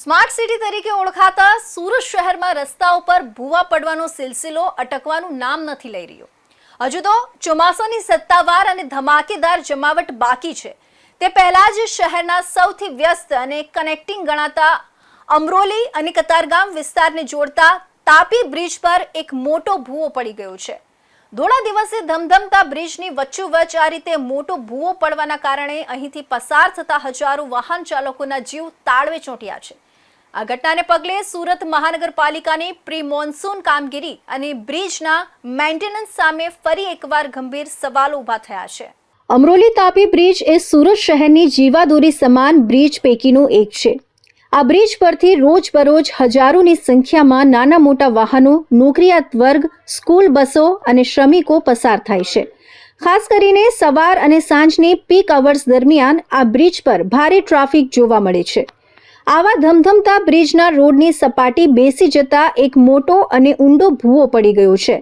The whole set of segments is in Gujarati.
સ્માર્ટ સિટી તરીકે ઓળખાતા સુરત શહેરમાં રસ્તાઓ પર ભૂવા પડવાનો સિલસિલો અટકવાનું નામ નથી લઈ રહ્યો। હજુ તો ચોમાસાની સત્તાવાર અને ધમાકેદાર જમાવટ બાકી છે। તે પહેલા જ શહેરના સૌથી વ્યસ્ત અને કનેક્ટિંગ ગણાતા અમરોલી અને કતારગામ વિસ્તારને જોડતા તાપી બ્રિજ પર એક મોટો ભૂવો પડી ગયો છે। ધોળા દિવસે ધમધમતા બ્રિજની વચ્ચોવચ્ચ આ રીતે મોટો ભૂવો પડવાના કારણે અહીંથી પસાર થતા હજારો વાહન ચાલકોના જીવ તાળવે ચોંટ્યા છે। આ ઘટનાને પગલે સુરત મહાનગરપાલિકાની પ્રી મોન્સૂન કામગીરી અને બ્રિજના મેન્ટેનન્સ સામે ફરી એકવાર ગંભીર સવાલો ઊભા થયા છે। અમરોલી તાપી બ્રિજ એ સુરત શહેરની જીવાદોરી સમાન બ્રિજ પૈકીનો એક છે। આ બ્રિજ પરથી રોજબરોજ હજારોની સંખ્યામાં નાના મોટા વાહનો, નોકરિયાત વર્ગ, સ્કૂલ બસો અને શ્રમિકો પસાર થાય છે। ખાસ કરીને સવાર અને સાંજની પીક અવર્સ દરમિયાન આ બ્રિજ પર ભારે ટ્રાફિક જોવા મળે છે। આવા ધમધમતા બ્રિજના રોડની સપાટી બેસી જતા એક મોટો અને ઊંડો ભૂવો પડી ગયો છે।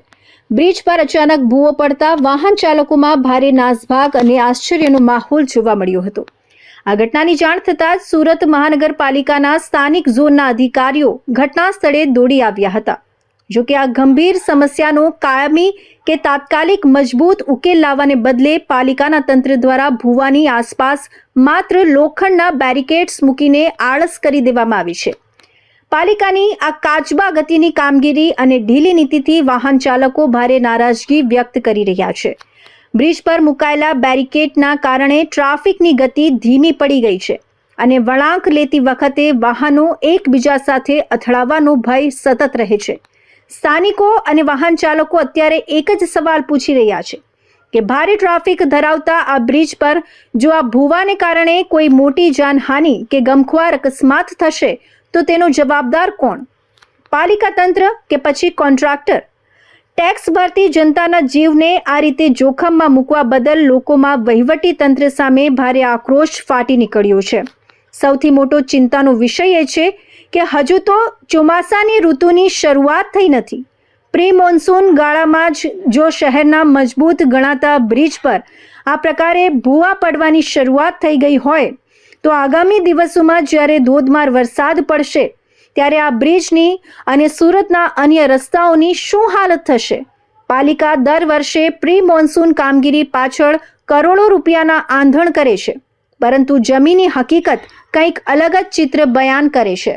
બ્રિજ પર અચાનક ભૂવો પડતા વાહન ચાલકોમાં ભારે નાસભાગ અને આશ્ચર્યનો માહોલ જોવા મળ્યો હતો। આ ઘટનાની જાણ થતાં જ સુરત મહાનગરપાલિકાના સ્થાનિક ઝોનના અધિકારીઓ ઘટના સ્થળે દોડી આવ્યા હતા। જોકે આ ગંભીર સમસ્યાનો કાયમી કે તાત્કાલિક મજબૂત ઉકેલ લાવવાને બદલે પાલિકાના તંત્ર દ્વારા ભૂવાની આસપાસ માત્ર લોખંડના બેરિકેડ્સ મૂકીને આળસ કરી દેવામાં આવી છે। પાલિકાની આ કાચબા ગતિની કામગીરી અને ઢીલી નીતિથી વાહન ચાલકો ભારે નારાજગી વ્યક્ત કરી રહ્યા છે। બ્રિજ પર મુકાયેલા બેરિકેડના કારણે ટ્રાફિકની ગતિ ધીમી પડી ગઈ છે અને વળાંક લેતી વખતે વાહનો એકબીજા સાથે અથડાવાનો ભય સતત રહે છે। સ્થાનિકો અને વાહન ચાલકો અત્યારે એક જ સવાલ પૂછી રહ્યા છે કે ભારે ટ્રાફિક ધરાવતા આ બ્રિજ પર જો આ ભૂવાને કારણે કોઈ મોટી જાનહાનિ કે ગમખ્વાર અકસ્માત થશે તો તેનો જવાબદાર કોણ? પાલિકા તંત્ર કે પછી કોન્ટ્રાક્ટર? ટેક્સ ભરતી જનતાના જીવને આ રીતે જોખમમાં મૂકવા બદલ લોકોમાં વહીવટી તંત્ર સામે ભારે આક્રોશ ફાટી નીકળ્યો છે। સૌથી મોટો ચિંતાનો વિષય એ છે કે હજુ તો ચોમાસાની ઋતુની શરૂઆત થઈ નથી। પ્રી મોન્સૂન ગાળામાં જ જો શહેરના મજબૂત ગણાતા બ્રિજ પર આ પ્રકારે ભૂવા પડવાની શરૂઆત થઈ ગઈ હોય તો આગામી દિવસોમાં જ્યારે ધોધમાર વરસાદ પડશે ત્યારે આ બ્રિજની અને સુરતના અન્ય રસ્તાઓની શું હાલત થશે? પાલિકા દર વર્ષે પ્રી મોન્સૂન કામગીરી પાછળ કરોડો રૂપિયાના આંધણ કરે છે, પરંતુ જમીની હકીકત કંઈક અલગ જ ચિત્ર બયાન કરે છે।